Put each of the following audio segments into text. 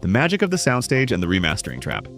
The magic of the soundstage and the remastering trap.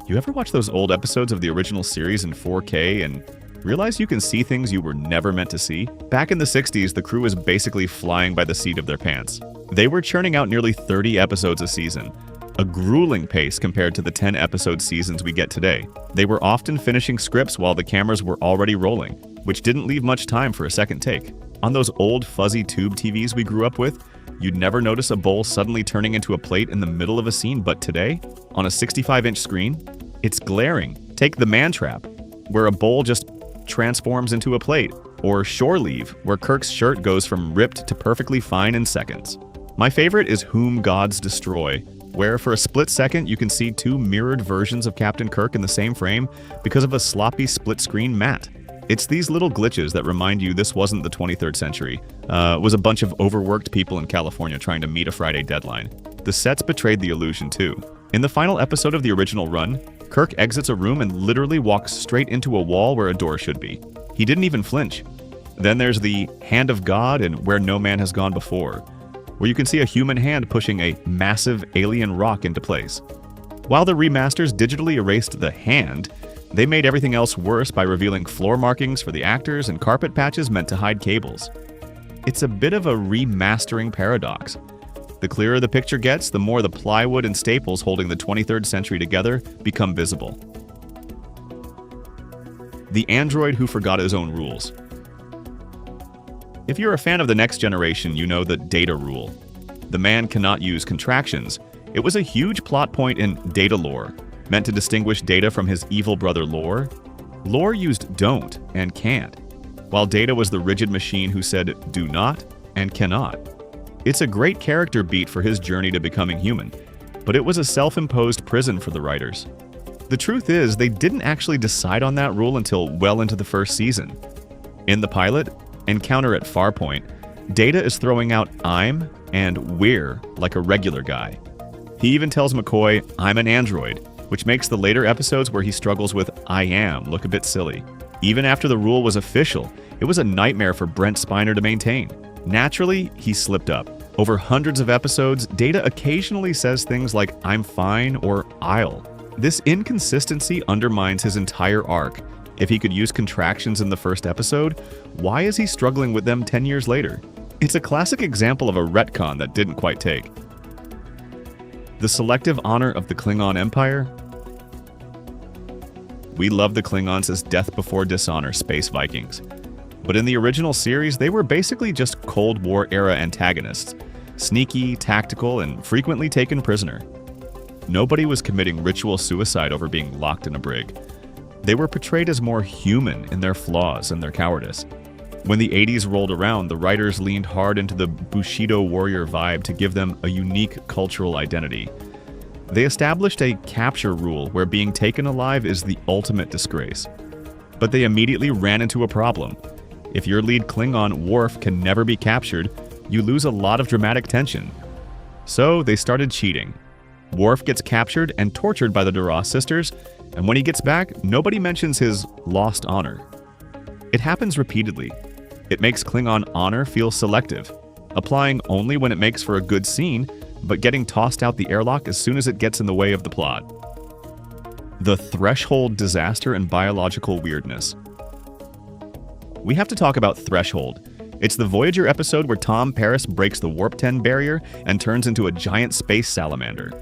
You ever watch those old episodes of the original series in 4K and realize you can see things you were never meant to see? Back in the 60s, the crew was basically flying by the seat of their pants. They were churning out nearly 30 episodes a season, a grueling pace compared to the 10-episode seasons we get today. They were often finishing scripts while the cameras were already rolling, which didn't leave much time for a second take. On those old fuzzy tube TVs we grew up with, you'd never notice a bowl suddenly turning into a plate in the middle of a scene, but today, on a 65-inch screen, it's glaring. Take The Man Trap, where a bowl just transforms into a plate, or Shore Leave, where Kirk's shirt goes from ripped to perfectly fine in seconds. My favorite is Whom Gods Destroy, where for a split second you can see two mirrored versions of Captain Kirk in the same frame because of a sloppy split-screen matte. It's these little glitches that remind you this wasn't the 23rd century. It was a bunch of overworked people in California trying to meet a Friday deadline. The sets betrayed the illusion too. In the final episode of the original run, Kirk exits a room and literally walks straight into a wall where a door should be. He didn't even flinch. Then there's the Hand of God and Where No Man Has Gone Before, where you can see a human hand pushing a massive alien rock into place. While the remasters digitally erased the hand, they made everything else worse by revealing floor markings for the actors and carpet patches meant to hide cables. It's a bit of a remastering paradox. The clearer the picture gets, the more the plywood and staples holding the 23rd century together become visible. The android who forgot his own rules. If you're a fan of The Next Generation, you know the Data rule. The man cannot use contractions. It was a huge plot point in Data lore, meant to distinguish Data from his evil brother Lore. Lore used don't and can't, while Data was the rigid machine who said do not and cannot. It's a great character beat for his journey to becoming human, but it was a self-imposed prison for the writers. The truth is, they didn't actually decide on that rule until well into the first season. In the pilot, Encounter at Farpoint, Data is throwing out I'm and we're like a regular guy. He even tells McCoy, I'm an android, which makes the later episodes where he struggles with I am look a bit silly. Even after the rule was official, it was a nightmare for Brent Spiner to maintain. Naturally, he slipped up. Over hundreds of episodes, Data occasionally says things like I'm fine or I'll. This inconsistency undermines his entire arc. If he could use contractions in the first episode, why is he struggling with them 10 years later? It's a classic example of a retcon that didn't quite take. The selective honor of the Klingon Empire. We love the Klingons as death before dishonor space Vikings. But in the original series, they were basically just Cold War-era antagonists, sneaky, tactical, and frequently taken prisoner. Nobody was committing ritual suicide over being locked in a brig. They were portrayed as more human in their flaws and their cowardice. When the 80s rolled around, the writers leaned hard into the Bushido warrior vibe to give them a unique cultural identity. They established a capture rule where being taken alive is the ultimate disgrace. But they immediately ran into a problem. If your lead Klingon, Worf, can never be captured, you lose a lot of dramatic tension. So they started cheating. Worf gets captured and tortured by the Duras sisters, and when he gets back, nobody mentions his lost honor. It happens repeatedly. It makes Klingon honor feel selective, applying only when it makes for a good scene, but getting tossed out the airlock as soon as it gets in the way of the plot. The Threshold disaster and biological weirdness. We have to talk about Threshold. It's the Voyager episode where Tom Paris breaks the Warp-10 barrier and turns into a giant space salamander.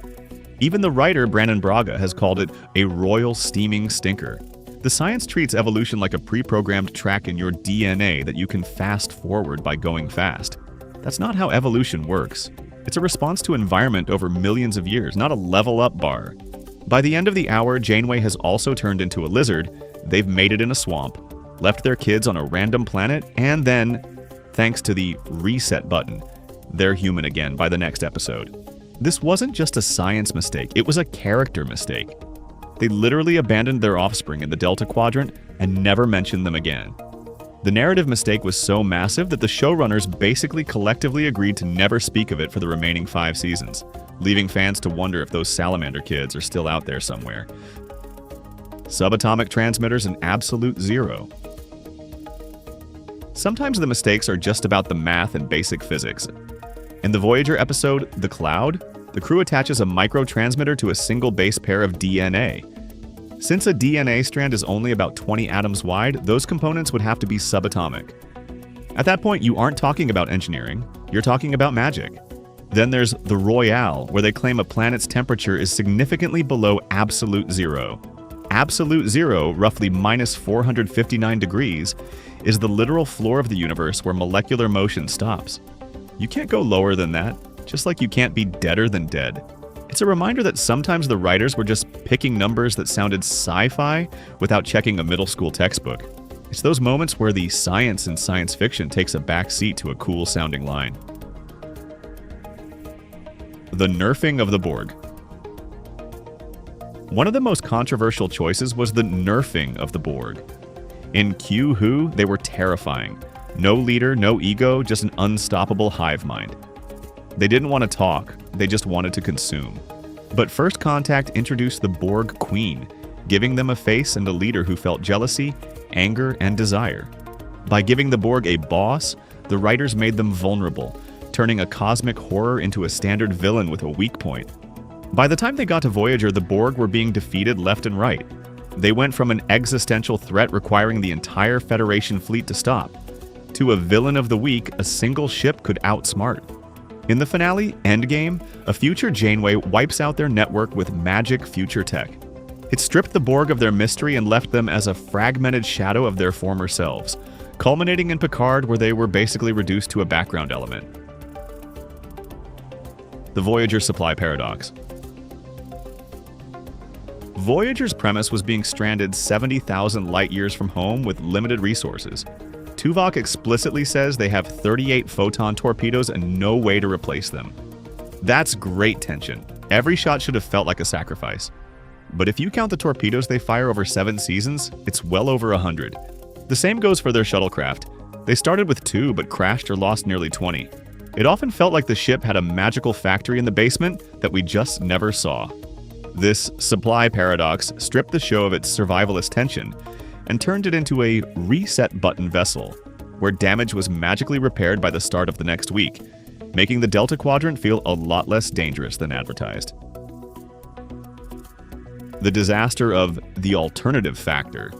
Even the writer, Brandon Braga, has called it a royal steaming stinker. The science treats evolution like a pre-programmed track in your DNA that you can fast forward by going fast. That's not how evolution works. It's a response to environment over millions of years, not a level-up bar. By the end of the hour, Janeway has also turned into a lizard, they've mated in a swamp, left their kids on a random planet, and then, thanks to the reset button, they're human again by the next episode. This wasn't just a science mistake, it was a character mistake. They literally abandoned their offspring in the Delta Quadrant and never mentioned them again. The narrative mistake was so massive that the showrunners basically collectively agreed to never speak of it for the remaining 5 seasons, leaving fans to wonder if those salamander kids are still out there somewhere. Subatomic transmitters and absolute zero. Sometimes the mistakes are just about the math and basic physics. In the Voyager episode, The Cloud The crew attaches a microtransmitter to a single base pair of DNA. Since a DNA strand is only about 20 atoms wide, those components would have to be subatomic. At that point, you aren't talking about engineering, you're talking about magic. Then there's the Royale, where they claim a planet's temperature is significantly below absolute zero. Absolute zero, roughly minus 459 degrees, is the literal floor of the universe where molecular motion stops. You can't go lower than that, just like you can't be deader than dead. It's a reminder that sometimes the writers were just picking numbers that sounded sci-fi without checking a middle school textbook. It's those moments where the science in science fiction takes a back seat to a cool sounding line. The nerfing of the Borg. One of the most controversial choices was the nerfing of the Borg. In Q Who, they were terrifying. No leader, no ego, just an unstoppable hive mind. They didn't want to talk, they just wanted to consume. But First Contact introduced the Borg Queen, giving them a face and a leader who felt jealousy, anger, and desire. By giving the Borg a boss, the writers made them vulnerable, turning a cosmic horror into a standard villain with a weak point. By the time they got to Voyager, the Borg were being defeated left and right. They went from an existential threat requiring the entire Federation fleet to stop, to a villain of the week a single ship could outsmart. In the finale, Endgame, a future Janeway wipes out their network with magic future tech. It stripped the Borg of their mystery and left them as a fragmented shadow of their former selves, culminating in Picard where they were basically reduced to a background element. The Voyager Supply Paradox. Voyager's premise was being stranded 70,000 light-years from home with limited resources. Tuvok explicitly says they have 38 photon torpedoes and no way to replace them. That's great tension. Every shot should have felt like a sacrifice. But if you count the torpedoes they fire over 7 seasons, it's well over 100. The same goes for their shuttlecraft. They started with 2 but crashed or lost nearly 20. It often felt like the ship had a magical factory in the basement that we just never saw. This supply paradox stripped the show of its survivalist tension and turned it into a reset button vessel, where damage was magically repaired by the start of the next week, making the Delta Quadrant feel a lot less dangerous than advertised. The disaster of the alternative factor.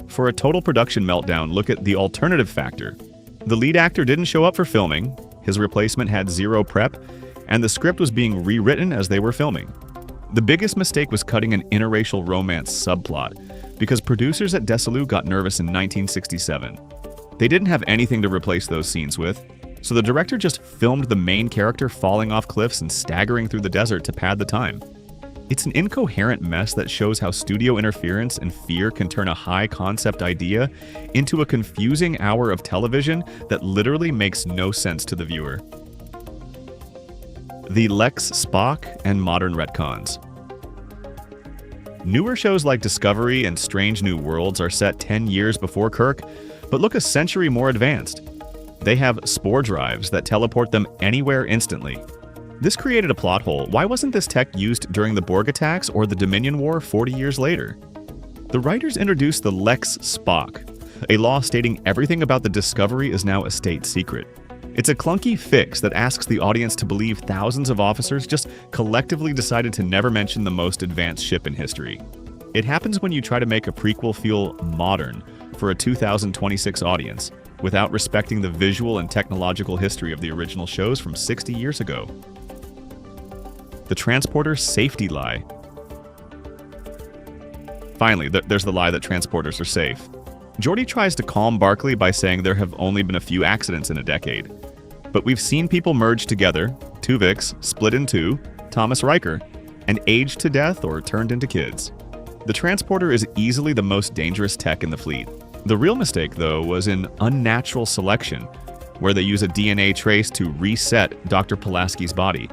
For a total production meltdown, look at the alternative factor. The lead actor didn't show up for filming, his replacement had 0 prep, and the script was being rewritten as they were filming. The biggest mistake was cutting an interracial romance subplot, because producers at Desilu got nervous in 1967. They didn't have anything to replace those scenes with, so the director just filmed the main character falling off cliffs and staggering through the desert to pad the time. It's an incoherent mess that shows how studio interference and fear can turn a high-concept idea into a confusing hour of television that literally makes no sense to the viewer. The Lex Spock and modern retcons. Newer shows like Discovery and Strange New Worlds are set 10 years before Kirk, but look a century more advanced. They have spore drives that teleport them anywhere instantly. This created a plot hole. Why wasn't this tech used during the Borg attacks or the Dominion War 40 years later? The writers introduced the Lex Spock, a law stating everything about the Discovery is now a state secret. It's a clunky fix that asks the audience to believe thousands of officers just collectively decided to never mention the most advanced ship in history. It happens when you try to make a prequel feel modern for a 2026 audience, without respecting the visual and technological history of the original shows from 60 years ago. The transporter safety lie. Finally, there's the lie that transporters are safe. Geordi tries to calm Barclay by saying there have only been a few accidents in a decade. But we've seen people merge together, Tuvix, split in two, Thomas Riker, and aged to death or turned into kids. The transporter is easily the most dangerous tech in the fleet. The real mistake, though, was in unnatural selection, where they use a DNA trace to reset Dr. Pulaski's body,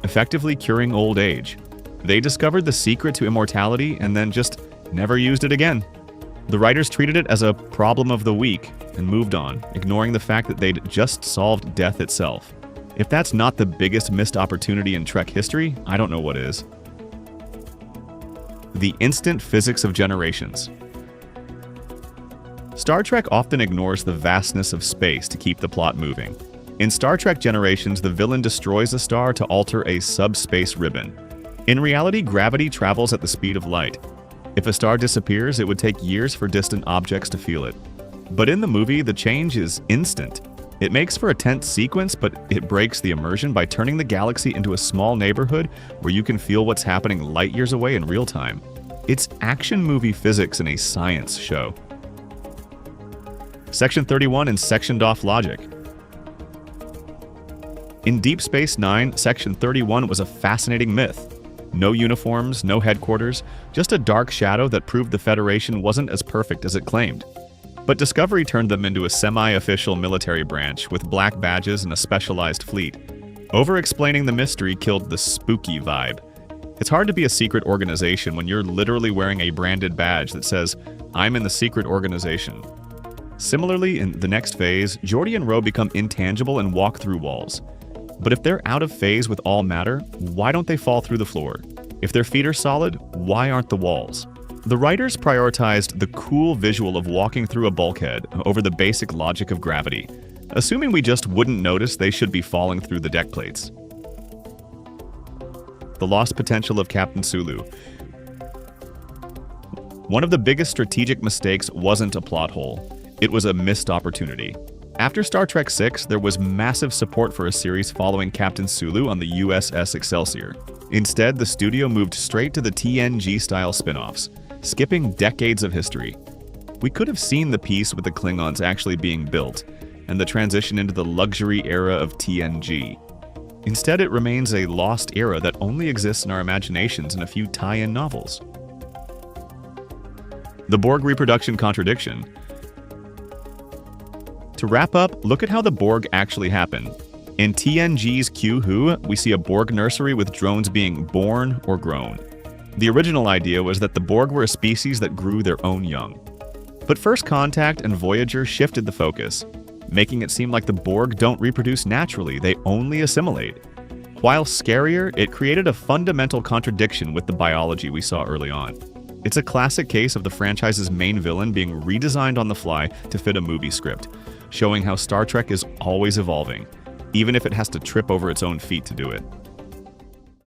effectively curing old age. They discovered the secret to immortality and then just never used it again. The writers treated it as a problem of the week and moved on, ignoring the fact that they'd just solved death itself. If that's not the biggest missed opportunity in Trek history, I don't know what is. The instant physics of generations. Star Trek often ignores the vastness of space to keep the plot moving. In Star Trek Generations, the villain destroys a star to alter a subspace ribbon. In reality, gravity travels at the speed of light. If a star disappears, it would take years for distant objects to feel it. But in the movie, the change is instant. It makes for a tense sequence, but it breaks the immersion by turning the galaxy into a small neighborhood where you can feel what's happening light years away in real time. It's action movie physics in a science show. Section 31 and sectioned off logic. In Deep Space Nine, Section 31 was a fascinating myth. No uniforms, no headquarters, just a dark shadow that proved the Federation wasn't as perfect as it claimed. But Discovery turned them into a semi-official military branch with black badges and a specialized fleet. Over-explaining the mystery killed the spooky vibe. It's hard to be a secret organization when you're literally wearing a branded badge that says, "I'm in the secret organization." Similarly, in the next phase, Geordi and Ro become intangible and walk through walls. But if they're out of phase with all matter, why don't they fall through the floor? If their feet are solid, why aren't the walls? The writers prioritized the cool visual of walking through a bulkhead over the basic logic of gravity, assuming we just wouldn't notice they should be falling through the deck plates. The lost potential of Captain Sulu. One of the biggest strategic mistakes wasn't a plot hole. It was a missed opportunity. After Star Trek VI, there was massive support for a series following Captain Sulu on the USS Excelsior. Instead, the studio moved straight to the TNG-style spin-offs, skipping decades of history. We could have seen the piece with the Klingons actually being built, and the transition into the luxury era of TNG. Instead, it remains a lost era that only exists in our imaginations in a few tie-in novels. The Borg reproduction contradiction. To wrap up, look at how the Borg actually happen. In TNG's Q-Who, we see a Borg nursery with drones being born or grown. The original idea was that the Borg were a species that grew their own young. But First Contact and Voyager shifted the focus, making it seem like the Borg don't reproduce naturally, they only assimilate. While scarier, it created a fundamental contradiction with the biology we saw early on. It's a classic case of the franchise's main villain being redesigned on the fly to fit a movie script, showing how Star Trek is always evolving, even if it has to trip over its own feet to do it.